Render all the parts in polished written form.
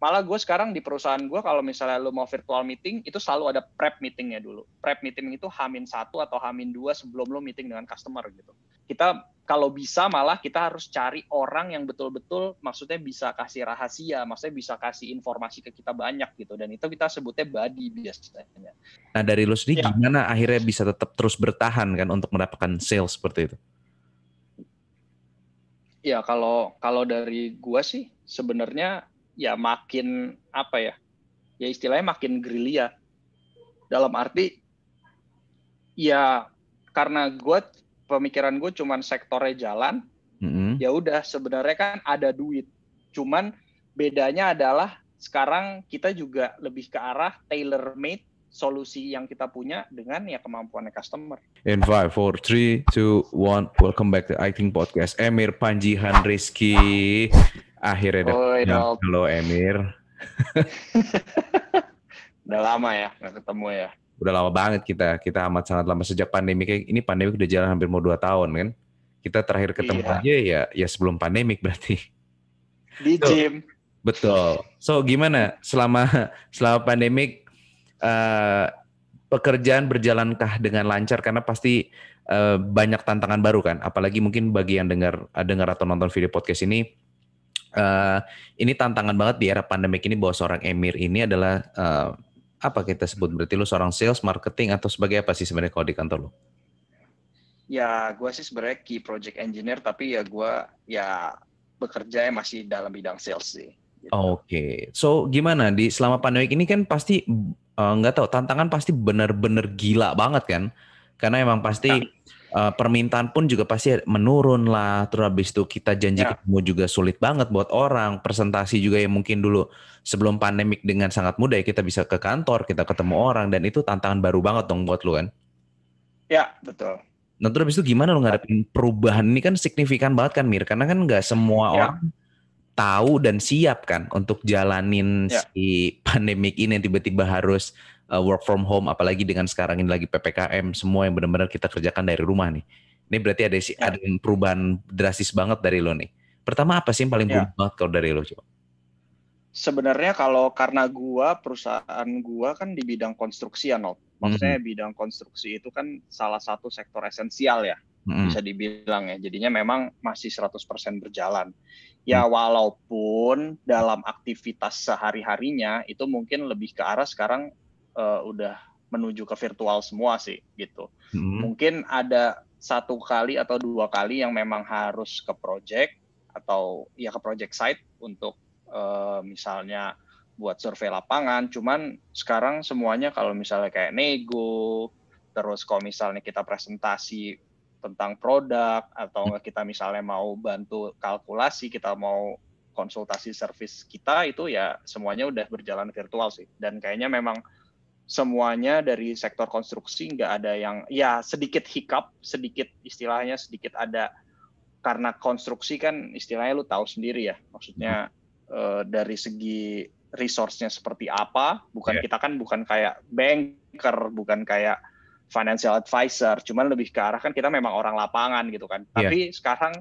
Malah gue sekarang di perusahaan gue kalau misalnya lu mau virtual meeting itu selalu ada prep meetingnya dulu. Prep meeting itu H-1 atau H-2 sebelum lu meeting dengan customer gitu. Kita kalau bisa malah kita harus cari orang yang betul-betul maksudnya bisa kasih rahasia, maksudnya bisa kasih informasi ke kita banyak gitu. Dan itu kita sebutnya buddy biasanya. Nah dari lu sendiri Ya, gimana akhirnya bisa tetap terus bertahan kan untuk mendapatkan sales seperti itu? ya kalau dari gue sih sebenarnya ya makin apa ya? Ya istilahnya makin gerilya. Dalam arti ya karena pemikiran gue cuman sektornya jalan, ya udah sebenarnya kan ada duit. Cuman bedanya adalah sekarang kita juga lebih ke arah tailor made solusi yang kita punya dengan ya kemampuannya customer. In 5, 4, 3, 2, 1, welcome back to Acting Podcast. Emir Panjihan Rizky. Akhirnya datang. Halo Emir. Udah lama ya nggak ketemu ya. Udah lama banget kita amat sangat lama sejak pandemi. Ini pandemi udah jalan hampir mau 2 tahun kan. Kita terakhir ketemu aja ya sebelum pandemik berarti. Di gym. Betul. So gimana selama pandemik pekerjaan berjalankah dengan lancar, karena pasti banyak tantangan baru kan, apalagi mungkin bagi yang dengar atau nonton video podcast ini tantangan banget di era pandemik ini, bahwa seorang Emir ini adalah apa kita sebut, berarti lu seorang sales, marketing, atau sebagai apa sih sebenarnya kalau di kantor lu? Ya gue sih sebenarnya key project engineer, tapi ya gue ya bekerja masih dalam bidang sales sih. Gitu. Oke. So gimana di selama pandemik ini kan pasti nggak tahu, tantangan pasti benar-benar gila banget kan, karena emang pasti permintaan pun juga pasti menurun lah, terus habis itu kita janji ketemu juga sulit banget buat orang, presentasi juga yang mungkin dulu sebelum pandemik dengan sangat mudah ya kita bisa ke kantor, kita ketemu orang, dan itu tantangan baru banget dong buat lu kan? Ya, betul. Nah terus habis itu gimana lu ngadepin perubahan ini, kan signifikan banget kan Mir, karena kan nggak semua orang tahu dan siap kan untuk jalanin si pandemik ini yang tiba-tiba harus work from home, apalagi dengan sekarang ini lagi PPKM, semua yang benar-benar kita kerjakan dari rumah nih. Ini berarti ada perubahan drastis banget dari lo nih. Pertama apa sih yang paling berubah banget kalau dari lo coba? Sebenarnya karena perusahaan gua kan di bidang konstruksi ya, Nob. Maksudnya bidang konstruksi itu kan salah satu sektor esensial ya, bisa dibilang ya. Jadinya memang masih 100% berjalan. Ya walaupun dalam aktivitas sehari-harinya itu mungkin lebih ke arah sekarang udah menuju ke virtual semua sih gitu. Mungkin ada 1 kali atau 2 kali yang memang harus ke project atau ya ke project site untuk misalnya buat survei lapangan. Cuman sekarang semuanya kalau misalnya kayak nego, terus kalau misalnya kita presentasi tentang produk, atau nggak kita misalnya mau bantu kalkulasi, kita mau konsultasi service kita, itu ya semuanya udah berjalan virtual sih. Dan kayaknya memang semuanya dari sektor konstruksi nggak ada yang, ya sedikit hiccup, sedikit istilahnya sedikit ada, karena konstruksi kan istilahnya lu tahu sendiri ya, maksudnya dari segi resource-nya seperti apa, kita kan bukan kayak banker, bukan kayak financial advisor, cuman lebih ke arah kan kita memang orang lapangan gitu kan. Tapi sekarang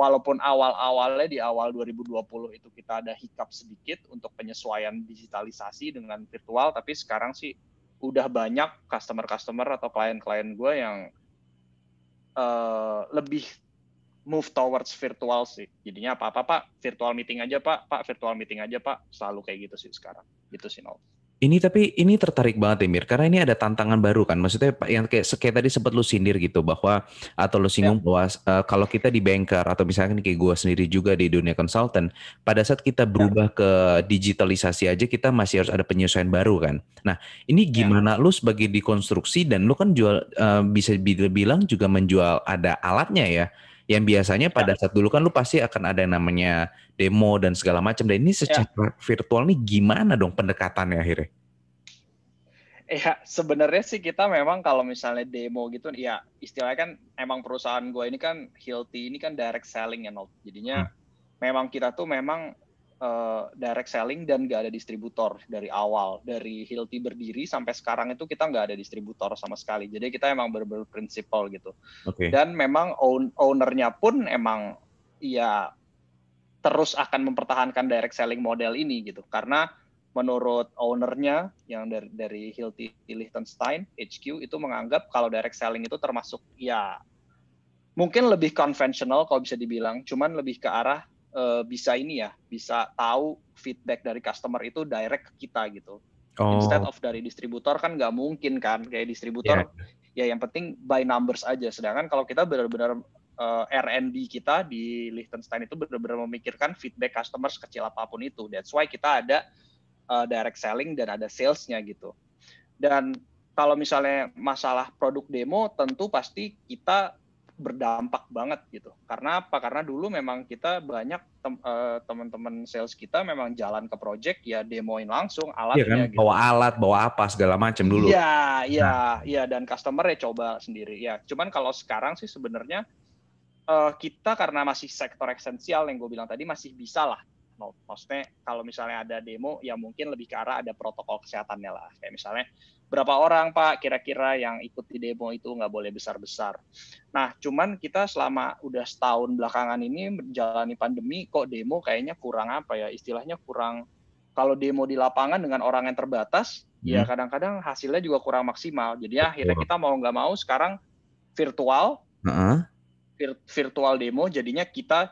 walaupun awal-awalnya di awal 2020 itu kita ada hiccup sedikit untuk penyesuaian digitalisasi dengan virtual, tapi sekarang sih udah banyak customer atau klien-klien gue yang lebih move towards virtual sih. Jadinya apa-apa Pak, virtual meeting aja Pak, virtual meeting aja Pak, selalu kayak gitu sih sekarang. Gitu sih Nol. Tapi ini tertarik banget Emir, karena ini ada tantangan baru kan. Maksudnya yang kayak tadi sempat lu sindir gitu, bahwa atau lu singgung bahwa kalau kita di banker atau misalkan kayak gue sendiri juga di dunia konsultan, pada saat kita berubah ke digitalisasi aja kita masih harus ada penyesuaian baru kan. Nah ini gimana lu sebagai di konstruksi, dan lu kan jual bisa bilang juga menjual ada alatnya ya, yang biasanya pada saat dulu kan lu pasti akan ada yang namanya demo dan segala macam. Dan ini secara virtual nih gimana dong pendekatannya akhirnya? Ya sebenarnya sih kita memang kalau misalnya demo gitu, ya istilahnya kan emang perusahaan gue ini kan Hilti ini kan direct selling ya, jadinya memang kita tuh memang direct selling dan gak ada distributor dari awal. Dari Hilti berdiri sampai sekarang itu kita gak ada distributor sama sekali. Jadi kita emang berprinsipal gitu. Dan memang ownernya pun emang ya terus akan mempertahankan direct selling model ini gitu, karena menurut ownernya yang dari Hilti Liechtenstein HQ itu menganggap kalau direct selling itu termasuk ya mungkin lebih konvensional kalau bisa dibilang, cuman lebih ke arah bisa ini ya, bisa tahu feedback dari customer itu direct ke kita gitu. Instead Oh, of dari distributor kan nggak mungkin kan, kayak iya. distributor ya yang penting by numbers aja. Sedangkan kalau kita benar-benar R&D kita di Liechtenstein itu benar-benar memikirkan feedback customer sekecil apapun itu. That's why kita ada direct selling dan ada sales-nya gitu. Dan kalau misalnya masalah produk demo, tentu pasti kita berdampak banget gitu. Karena apa? Karena dulu memang kita banyak teman-teman sales kita memang jalan ke project ya demoin langsung Iya kan, alatnya bawa gitu. alat, bawa apa segala macam dulu. Iya, Nah, iya, iya, dan customer ya coba sendiri. Ya, cuman kalau sekarang sih sebenarnya kita karena masih sektor esensial yang gue bilang tadi masih bisa lah. Maksudnya kalau misalnya ada demo ya mungkin lebih ke arah ada protokol kesehatannya lah. Kayak misalnya berapa orang Pak kira-kira yang ikut di demo itu nggak boleh besar-besar. Nah cuman kita selama udah setahun belakangan ini menjalani pandemi kok demo kayaknya kurang apa ya, istilahnya kurang, kalau demo di lapangan dengan orang yang terbatas ya kadang-kadang hasilnya juga kurang maksimal. Jadi akhirnya betul. kita mau nggak mau sekarang virtual Heeh. virtual demo, jadinya kita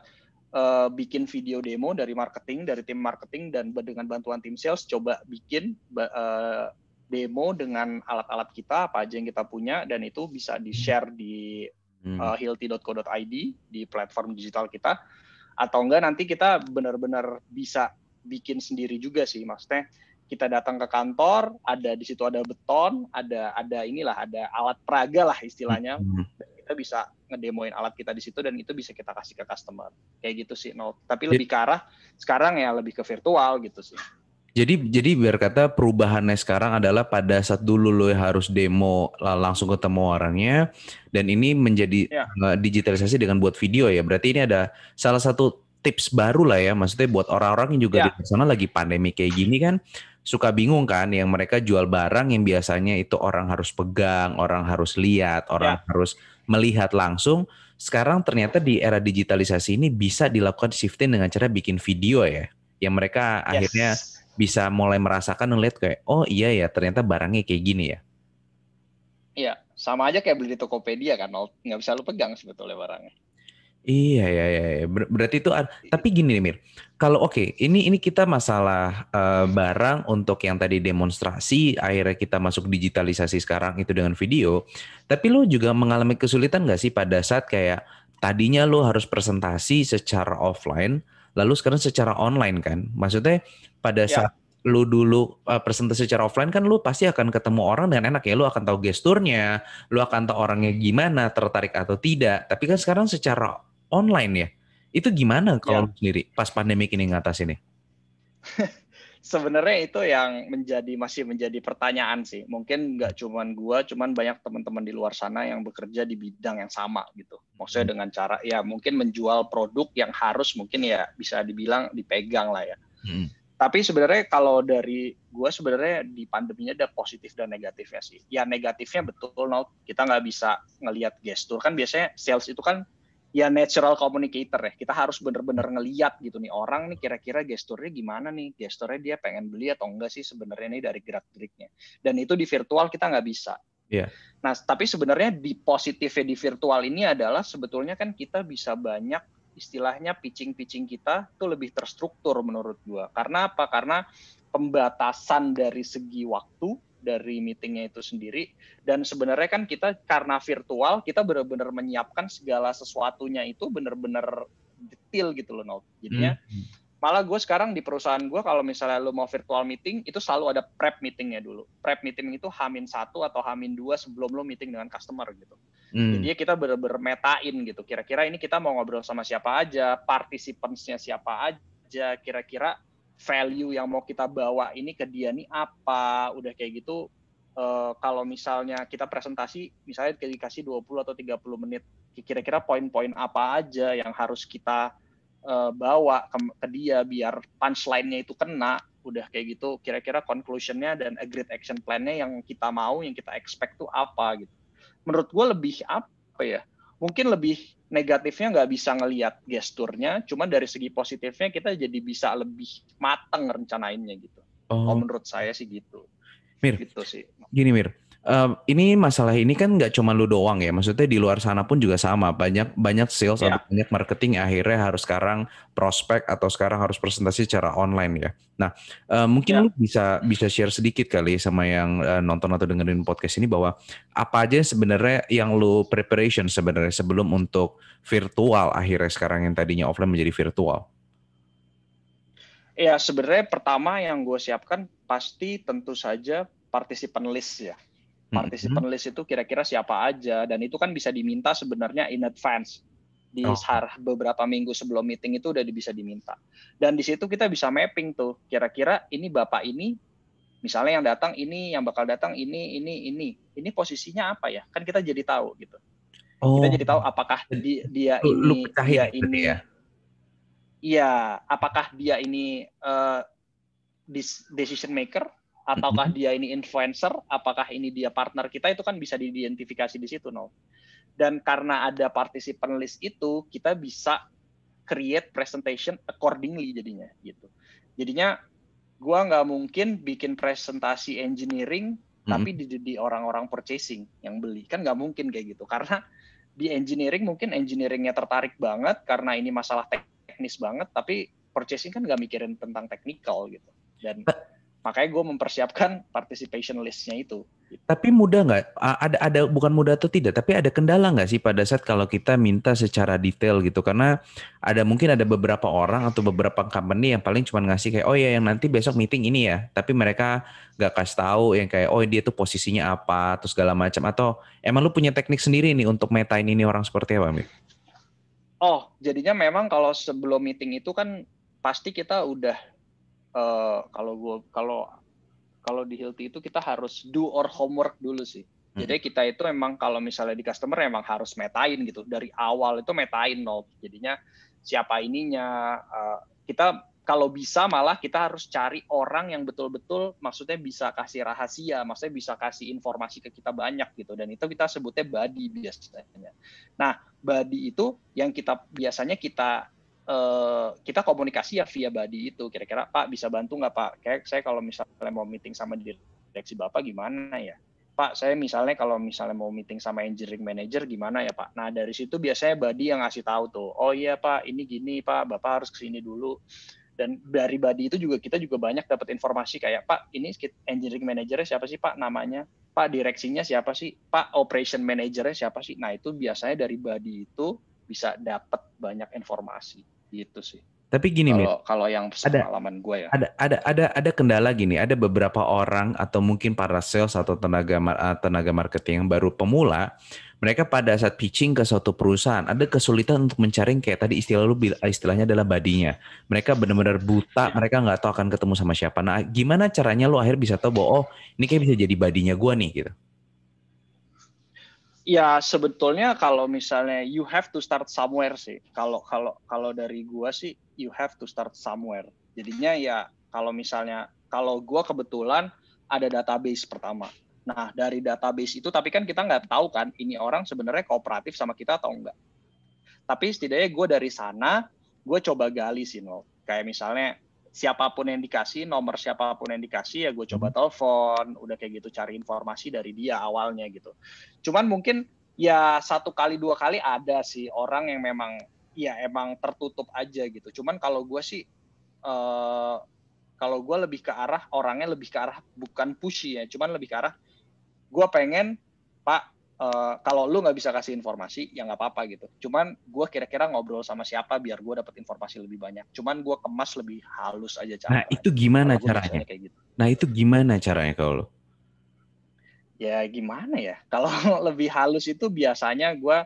bikin video demo dari marketing, dari tim marketing, dan dengan bantuan tim sales coba bikin demo dengan alat-alat kita apa aja yang kita punya, dan itu bisa di-share di hilti.co.id di platform digital kita, atau enggak nanti kita benar-benar bisa bikin sendiri juga sih, maksudnya kita datang ke kantor, ada di situ ada beton, ada inilah, ada alat peraga lah istilahnya, dan kita bisa ngedemoin alat kita di situ dan itu bisa kita kasih ke customer. Kayak gitu sih, no. Tapi lebih ke arah sekarang ya lebih ke virtual gitu sih. Jadi biar kata perubahannya sekarang adalah pada saat dulu lo harus demo langsung ketemu orangnya dan ini menjadi Ya, digitalisasi dengan buat video ya. Berarti ini ada salah satu tips baru lah ya. Maksudnya buat orang-orang yang juga di ya, sana lagi pandemi kayak gini kan suka bingung kan yang mereka jual barang yang biasanya itu orang harus pegang, orang harus lihat, orang ya, harus melihat langsung. Sekarang ternyata di era digitalisasi ini bisa dilakukan shifting dengan cara bikin video ya. Yang mereka akhirnya yes. bisa mulai merasakan ngeliat kayak oh iya ya ternyata barangnya kayak gini ya. Iya, sama aja kayak beli di Tokopedia kan, no? Nggak bisa lu pegang sebetulnya barangnya. Iya ya ya, ya. Berarti itu tapi gini nih Mir. Kalau oke, ini kita masalah barang untuk yang tadi demonstrasi akhirnya kita masuk digitalisasi sekarang itu dengan video. Tapi lu juga mengalami kesulitan nggak sih pada saat kayak tadinya lu harus presentasi secara offline lalu sekarang secara online kan? Maksudnya pada Ya, saat lu dulu presentasi secara offline kan lu pasti akan ketemu orang dengan enak ya, lu akan tahu gesturnya, lu akan tahu orangnya gimana, tertarik atau tidak. Tapi kan sekarang secara online ya. Itu gimana kalau ya. lu sendiri pas pandemi ini ngatasinnya? Sebenarnya itu yang masih menjadi pertanyaan sih. Mungkin nggak cuman gua, cuman banyak teman-teman di luar sana yang bekerja di bidang yang sama gitu. Maksudnya dengan cara ya mungkin menjual produk yang harus mungkin ya bisa dibilang dipegang lah ya. Hmm. Tapi sebenarnya kalau dari gue sebenarnya di pandeminya ada positif dan negatifnya sih. Ya negatifnya betul, no, kita nggak bisa ngelihat gestur. Kan biasanya sales itu kan ya natural communicator ya. Kita harus bener-bener ngelihat gitu nih orang nih kira-kira gesturnya gimana nih. Gesturnya dia pengen beli atau enggak sih sebenarnya nih dari gerak-geriknya. Dan itu di virtual kita nggak bisa. Iya. Nah, tapi sebenarnya di positifnya di virtual ini adalah sebetulnya kan kita bisa banyak istilahnya pitching-pitching kita tuh lebih terstruktur menurut gua. Karena apa? Karena pembatasan dari segi waktu dari meetingnya itu sendiri, dan sebenarnya kan kita karena virtual kita benar-benar menyiapkan segala sesuatunya itu benar-benar detail gitu loh, Nol. Hmm. Jadinya malah gue sekarang di perusahaan gue kalau misalnya lu mau virtual meeting itu selalu ada prep meetingnya dulu. Prep meeting itu H-1 atau H-2 sebelum lu meeting dengan customer gitu. Hmm. Jadi kita bener-bener metain gitu. Kira-kira ini kita mau ngobrol sama siapa aja, participants-nya siapa aja, kira-kira value yang mau kita bawa ini ke dia nih apa. Udah kayak gitu kalau misalnya kita presentasi misalnya dikasih 20 atau 30 menit, kira-kira poin-poin apa aja yang harus kita bawa ke dia biar punchline-nya itu kena, udah kayak gitu kira-kira conclusion-nya dan agreed action plan-nya yang kita mau, yang kita expect tuh apa gitu. Menurut gue lebih apa ya, mungkin lebih negatifnya nggak bisa ngelihat gesturnya, cuman dari segi positifnya kita jadi bisa lebih mateng rencanainnya gitu. Kalau menurut saya sih gitu. Mir, Gitu sih. gini Mir, ini masalah ini kan nggak cuma lu doang ya, maksudnya di luar sana pun juga sama, banyak banyak sales atau Ya, banyak marketing akhirnya harus sekarang prospek atau sekarang harus presentasi secara online ya. Nah, mungkin lu ya. bisa bisa share sedikit kali sama yang nonton atau dengerin podcast ini bahwa apa aja sebenarnya yang lu preparation sebenarnya sebelum untuk virtual akhirnya sekarang yang tadinya offline menjadi virtual. Ya, sebenarnya pertama yang gue siapkan pasti tentu saja participan list ya. Mm-mm. Participan list itu kira-kira siapa aja, dan itu kan bisa diminta sebenarnya in advance. Di Oh. beberapa minggu sebelum meeting itu udah bisa diminta. Dan di situ kita bisa mapping tuh, kira-kira ini bapak ini, misalnya yang datang ini, yang bakal datang ini. Ini posisinya apa ya? Kan kita jadi tahu gitu. Kita Oh, jadi tahu apakah dia lu ini, pecahin ya berarti ya? iya, apakah dia ini decision maker, ataukah Mm-mm. dia ini influencer, apakah ini dia partner kita, itu kan bisa diidentifikasi di situ, no. Dan karena ada participant list itu, kita bisa create presentation accordingly jadinya gitu. Jadinya gua nggak mungkin bikin presentasi engineering tapi di orang-orang purchasing yang beli, kan nggak mungkin kayak gitu, karena di engineering mungkin engineeringnya tertarik banget karena ini masalah teknis banget, tapi purchasing kan nggak mikirin tentang technical gitu. Dan makanya gue mempersiapkan participation list-nya itu. Gitu. Tapi mudah nggak? Ada bukan mudah atau tidak, tapi ada kendala nggak sih pada saat kalau kita minta secara detail gitu? Karena mungkin ada beberapa orang atau beberapa company yang paling cuma ngasih kayak, oh ya yang nanti besok meeting ini ya, tapi mereka nggak kasih tahu yang kayak, oh dia tuh posisinya apa, terus segala macam. Atau emang lu punya teknik sendiri nih untuk metain ini orang seperti apa, Mir? Oh, jadinya memang kalau sebelum meeting itu kan pasti kita udah kalau di Hilti itu kita harus do our homework dulu sih. Jadi kita itu emang kalau misalnya di customer emang harus metain gitu. Dari awal itu metain, no. Jadinya siapa ininya, kita kalau bisa malah kita harus cari orang yang betul-betul maksudnya bisa kasih rahasia, maksudnya bisa kasih informasi ke kita banyak gitu. Dan itu kita sebutnya buddy biasanya. Nah, buddy itu yang kita komunikasi ya via buddy itu. Kira-kira Pak bisa bantu nggak Pak? Kayak saya kalau misalnya mau meeting sama direksi Bapak gimana ya? Pak, saya misalnya kalau misalnya mau meeting sama engineering manager gimana ya Pak? Nah dari situ biasanya buddy yang ngasih tahu tuh, oh iya Pak, ini gini Pak, Bapak harus kesini dulu. Dan dari buddy itu juga kita juga banyak dapat informasi kayak Pak, ini engineering managernya siapa sih Pak namanya? Pak direksinya siapa sih? Pak operation managernya siapa sih? Nah itu biasanya dari buddy itu bisa dapat banyak informasi gitu sih. Tapi gini, Mir, Kalau yang ada pengalaman gue ya. ada kendala gini, ada beberapa orang atau mungkin para sales atau tenaga marketing yang baru pemula, mereka pada saat pitching ke suatu perusahaan ada kesulitan untuk mencari yang kayak tadi istilahnya adalah badinya. Mereka benar-benar buta, mereka nggak tahu akan ketemu sama siapa. Nah, gimana caranya lo akhirnya bisa tahu bahwa oh ini kayak bisa jadi badinya gua nih gitu. Ya sebetulnya kalau misalnya you have to start somewhere sih. Kalau dari gua sih you have to start somewhere. Jadinya ya kalau gua kebetulan ada database pertama. Nah dari database itu tapi kan kita nggak tahu kan ini orang sebenarnya kooperatif sama kita atau enggak. Tapi setidaknya gue dari sana gue coba gali sih, no. Kayak misalnya siapapun yang dikasih, nomor siapapun yang dikasih ya gue coba telepon, udah kayak gitu cari informasi dari dia awalnya gitu. Cuman mungkin ya 1 kali 2 kali ada sih orang yang memang ya emang tertutup aja gitu. Cuman kalau gue sih kalau gue lebih ke arah orangnya lebih ke arah bukan pushy ya, cuman lebih ke arah gue pengen Pak kalau lu nggak bisa kasih informasi ya nggak apa-apa gitu. Cuman gue kira-kira ngobrol sama siapa biar gue dapat informasi lebih banyak. Cuman gue kemas lebih halus aja Nah, itu caranya. gimana Kalau gue caranya? biasanya kayak gitu. Nah, itu gimana caranya kalau lo? Ya gimana ya? Kalau lebih halus itu biasanya gue,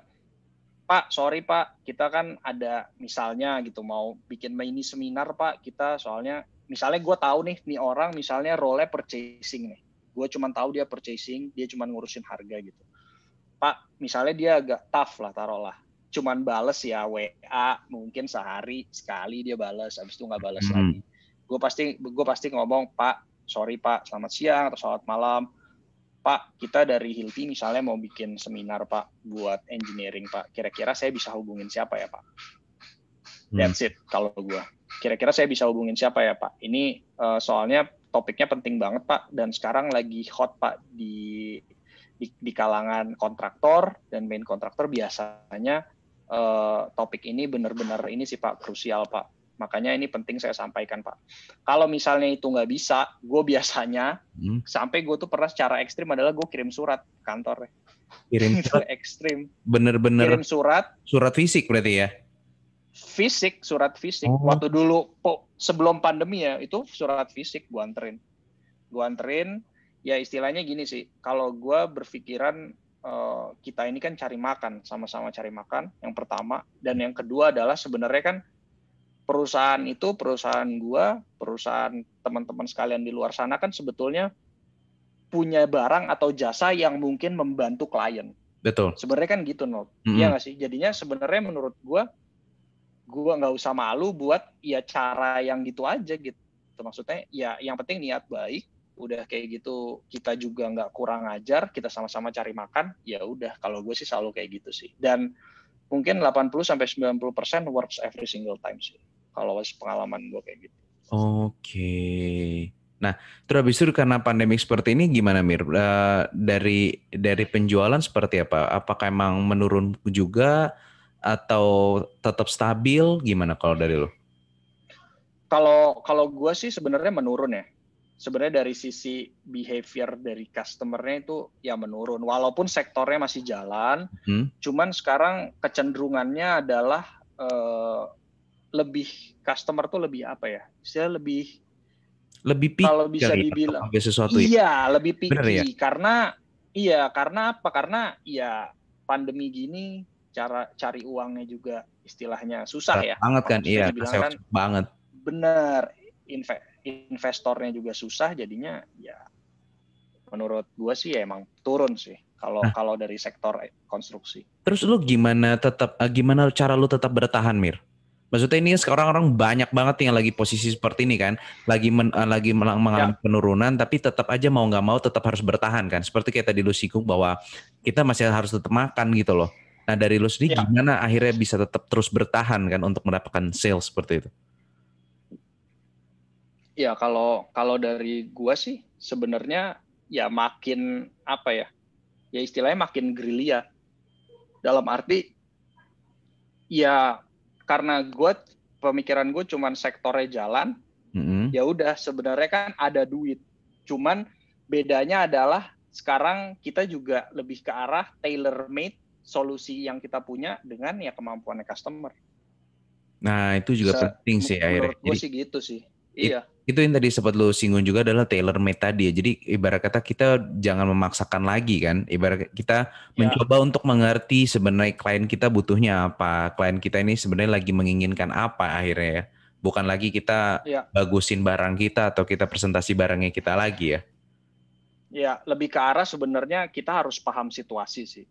Pak, sorry Pak, kita kan ada misalnya gitu mau bikin mini seminar Pak, kita soalnya misalnya gue tahu nih orang misalnya role purchasing nih. Gue cuma tahu dia purchasing, dia cuma ngurusin harga gitu. Pak, misalnya dia agak tough lah taruhlah. Cuman bales ya WA mungkin sehari sekali dia bales, habis itu nggak bales lagi. Gue pasti ngomong, Pak, sorry Pak, selamat siang atau selamat malam. Pak, kita dari Hilti misalnya mau bikin seminar Pak buat engineering Pak. Kira-kira saya bisa hubungin siapa ya Pak? That's it kalau gue. Kira-kira saya bisa hubungin siapa ya Pak? Ini soalnya topiknya penting banget Pak dan sekarang lagi hot Pak di kalangan kontraktor dan main kontraktor biasanya topik ini benar-benar ini sih Pak krusial Pak. Makanya ini penting saya sampaikan Pak. Kalau misalnya itu nggak bisa, gue biasanya sampai gue tuh pernah secara ekstrim adalah gue kirim surat ke kantor. Kirim itu surat? ekstrim. Bener-bener kirim surat. Surat fisik berarti ya? Fisik, surat fisik. Waktu dulu sebelum pandemi ya, itu surat fisik gue anterin. Ya istilahnya gini sih, kalau gue berpikiran kita ini kan cari makan, sama-sama cari makan, yang pertama. Dan yang kedua adalah sebenarnya kan perusahaan itu, perusahaan gue, perusahaan teman-teman sekalian di luar sana kan sebetulnya punya barang atau jasa yang mungkin membantu klien. Betul. Sebenarnya kan gitu, Not. Iya nggak sih? Jadinya sebenarnya menurut gue nggak usah malu buat ya cara yang gitu aja gitu. Maksudnya ya yang penting niat baik, udah kayak gitu kita juga nggak kurang ajar, kita sama-sama cari makan, ya udah. Kalau gue sih selalu kayak gitu sih. Dan mungkin 80-90% works every single time sih. Kalau pengalaman gue kayak gitu. Oke. Nah, terus habis itu karena pandemi seperti ini gimana Mir? Dari penjualan seperti apa? Apakah emang menurun juga atau tetap stabil? Gimana kalau dari lo? Kalau gue sih sebenarnya menurun ya. Sebenarnya dari sisi behavior dari customer-nya itu ya menurun. Walaupun sektornya masih jalan, cuman sekarang kecenderungannya adalah lebih customer tuh lebih apa ya? Saya lebih picky kalau bisa dibilang sesuatu iya, lebih picky ya? karena apa? Karena ya pandemi gini cara cari uangnya juga istilahnya susah ya. Banget kan, iya, kan banget. Bener, investornya juga susah, jadinya ya menurut gua sih ya emang turun sih kalau dari sektor konstruksi. Terus lu gimana cara lu tetap bertahan, Mir? Maksudnya ini sekarang orang banyak banget yang lagi posisi seperti ini kan, lagi mengalami penurunan, tapi tetap aja mau nggak mau tetap harus bertahan kan. Seperti kayak tadi lu singgung bahwa kita masih harus tetap makan gitu loh. Nah dari lu sendiri gimana akhirnya bisa tetap terus bertahan kan untuk mendapatkan sales seperti itu? Ya kalau dari gua sih sebenarnya ya makin apa ya? Ya istilahnya makin gerilya. Dalam arti ya karena pemikiran gue cuman sektornya jalan, ya udah sebenarnya kan ada duit. Cuman bedanya adalah sekarang kita juga lebih ke arah tailor made solusi yang kita punya dengan ya kemampuannya customer. Nah itu juga penting sih akhirnya. Menurut gue sih gitu sih. Iya. Itu yang tadi sempat lu singgung juga adalah tailor made tadi ya. Jadi ibarat kata kita jangan memaksakan lagi kan. Ibarat kita mencoba untuk mengerti sebenarnya klien kita butuhnya apa. Klien kita ini sebenarnya lagi menginginkan apa akhirnya ya. Bukan lagi kita bagusin barang kita atau kita presentasi barangnya kita lagi ya. Ya, lebih ke arah sebenarnya kita harus paham situasi sih.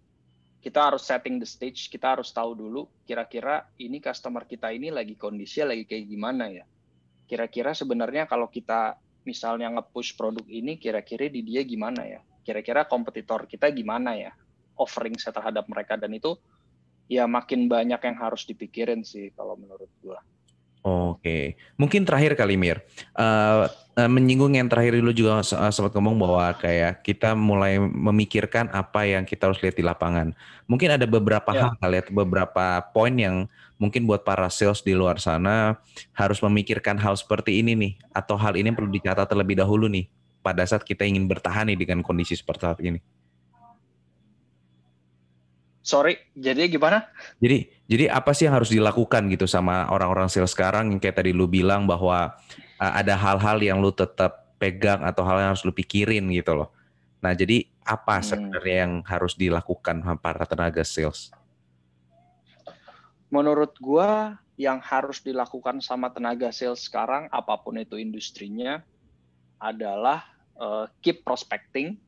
Kita harus setting the stage, kita harus tahu dulu kira-kira ini customer kita ini lagi kondisinya lagi kayak gimana ya. Kira-kira sebenarnya kalau kita misalnya nge-push produk ini, kira-kira di dia gimana ya? Kira-kira kompetitor kita gimana ya? Offering saya terhadap mereka, dan itu ya makin banyak yang harus dipikirin sih kalau menurut gua. Oke, mungkin terakhir kali Mir, menyinggung yang terakhir dulu juga sempat ngomong bahwa kayak kita mulai memikirkan apa yang kita harus lihat di lapangan. Mungkin ada beberapa hal kali, beberapa poin yang mungkin buat para sales di luar sana harus memikirkan hal seperti ini nih, atau hal ini perlu dicatat terlebih dahulu nih pada saat kita ingin bertahan nih dengan kondisi seperti saat ini. Sorry, jadi gimana? Jadi apa sih yang harus dilakukan gitu sama orang-orang sales sekarang yang kayak tadi lu bilang bahwa ada hal-hal yang lu tetap pegang atau hal yang harus lu pikirin gitu loh. Nah jadi apa sebenarnya yang harus dilakukan sama para tenaga sales? Menurut gua yang harus dilakukan sama tenaga sales sekarang apapun itu industrinya adalah keep prospecting,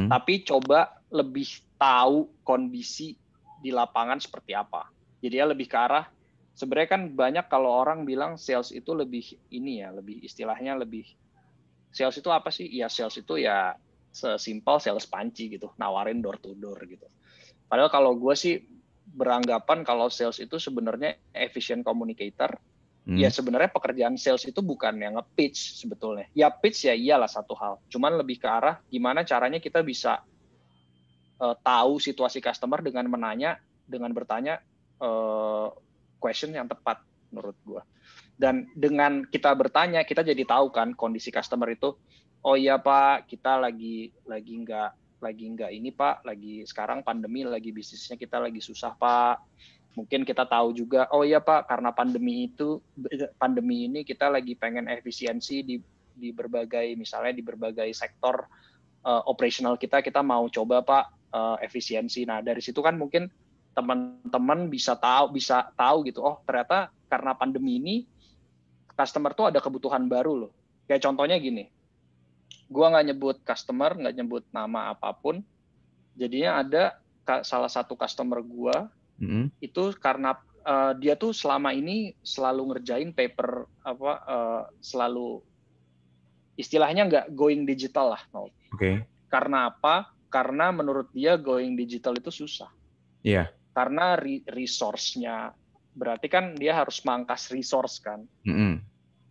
tapi coba lebih tahu kondisi di lapangan seperti apa. Jadi ya lebih ke arah, sebenarnya kan banyak kalau orang bilang sales itu lebih ini ya, lebih istilahnya lebih, sales itu apa sih? Ya sales itu ya sesimpel sales panci gitu, nawarin door to door gitu. Padahal kalau gue sih beranggapan kalau sales itu sebenarnya efficient communicator. Ya sebenarnya pekerjaan sales itu bukan yang nge-pitch sebetulnya. Ya pitch ya iyalah satu hal. Cuman lebih ke arah gimana caranya kita bisa tahu situasi customer dengan bertanya question yang tepat menurut gue. Dan dengan kita bertanya, kita jadi tahu kan kondisi customer itu. Oh iya Pak, kita lagi nggak ini Pak, lagi sekarang pandemi, lagi bisnisnya kita lagi susah Pak. Mungkin kita tahu juga, oh iya Pak, karena pandemi ini kita lagi pengen efisiensi di berbagai, misalnya di berbagai sektor operasional kita mau coba Pak efisiensi. Nah dari situ kan mungkin teman-teman bisa tahu gitu, oh ternyata karena pandemi ini customer tuh ada kebutuhan baru loh. Kayak contohnya gini, gue nggak nyebut customer, nggak nyebut nama apapun, jadinya ada salah satu customer gue itu karena dia tuh selama ini selalu ngerjain paper selalu istilahnya nggak going digital lah. Oke. Karena apa? Karena menurut dia going digital itu susah. Iya. Karena resource-nya, berarti kan dia harus mangkas resource kan.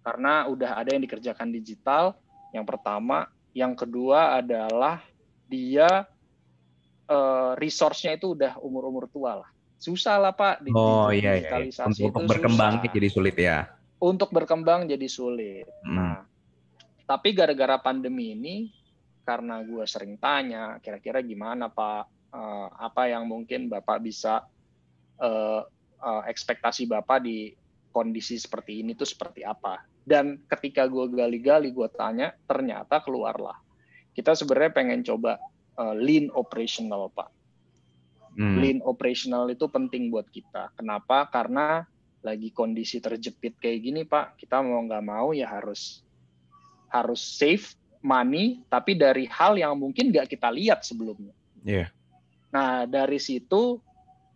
Karena udah ada yang dikerjakan digital, yang pertama. Yang kedua adalah dia resource-nya itu udah umur-umur tua lah. Susah lah Pak, digitalisasi Untuk itu berkembang susah. jadi sulit ya. Untuk berkembang jadi sulit. Nah, tapi gara-gara pandemi ini, karena gue sering tanya, kira-kira gimana Pak, apa yang mungkin Bapak bisa, ekspektasi Bapak di kondisi seperti ini tuh seperti apa. Dan ketika gue gali-gali, gue tanya, ternyata keluarlah. Kita sebenarnya pengen coba lean operational Pak. Lean operational itu penting buat kita. Kenapa? Karena lagi kondisi terjepit kayak gini Pak, kita mau nggak mau ya harus save money, tapi dari hal yang mungkin nggak kita lihat sebelumnya. Yeah. Nah dari situ,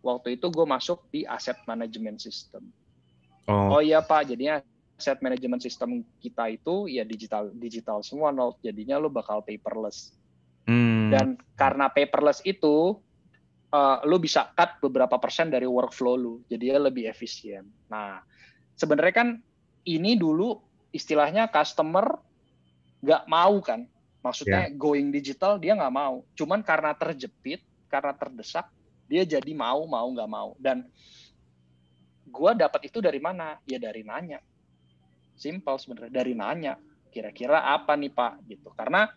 waktu itu gue masuk di asset management system. Oh iya Pak, jadinya asset management system kita itu ya digital semua, jadinya lo bakal paperless. Dan karena paperless itu, lo bisa cut beberapa persen dari workflow lo, jadinya lebih efisien. Nah, sebenarnya kan ini dulu istilahnya customer nggak mau kan, maksudnya going digital dia nggak mau. Cuman karena terjepit, karena terdesak, dia jadi mau nggak mau. Dan gue dapat itu dari mana? Ya dari nanya. Simple sebenarnya, dari nanya. Kira-kira apa nih Pak? Gitu. Karena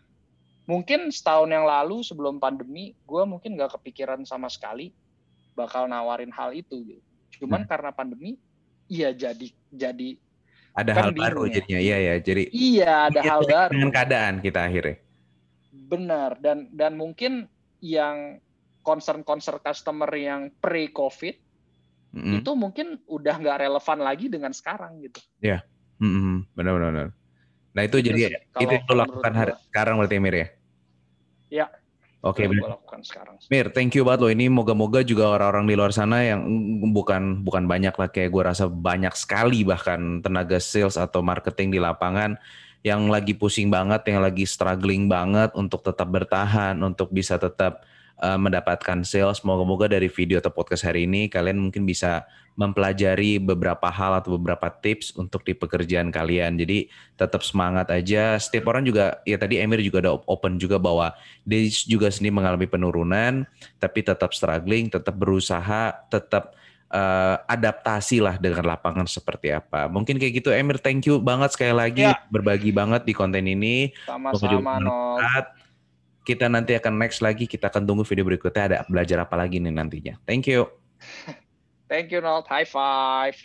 mungkin setahun yang lalu sebelum pandemi, gue mungkin nggak kepikiran sama sekali bakal nawarin hal itu. Gitu. Cuman karena pandemi, iya jadi ada kan hal baru ya. jadinya, iya ya. Jadi iya ada hal baru. Dengan keadaan kita akhirnya. Benar, dan mungkin yang concern customer yang pre-COVID itu mungkin udah nggak relevan lagi dengan sekarang gitu. Iya, benar. Nah itu jadi itu yang lo lakukan sekarang berarti Mir ya? Ya. Oke, gue lakukan sekarang. Mir, thank you banget lo. Ini moga-moga juga orang-orang di luar sana yang bukan banyak lah, kayak gue rasa banyak sekali bahkan tenaga sales atau marketing di lapangan yang lagi pusing banget, yang lagi struggling banget untuk tetap bertahan, untuk bisa tetap mendapatkan sales. Moga-moga dari video atau podcast hari ini kalian mungkin bisa mempelajari beberapa hal atau beberapa tips untuk di pekerjaan kalian. Jadi tetap semangat aja. Setiap orang juga, ya tadi Emir juga ada open juga bahwa dia juga sendiri mengalami penurunan, tapi tetap struggling, tetap berusaha, tetap adaptasi lah dengan lapangan seperti apa. Mungkin kayak gitu Emir, thank you banget sekali lagi berbagi banget di konten ini. Sama-sama Nol. Kita nanti akan next lagi, kita akan tunggu video berikutnya ada belajar apa lagi nih nantinya. Thank you. Thank you Nol, high five.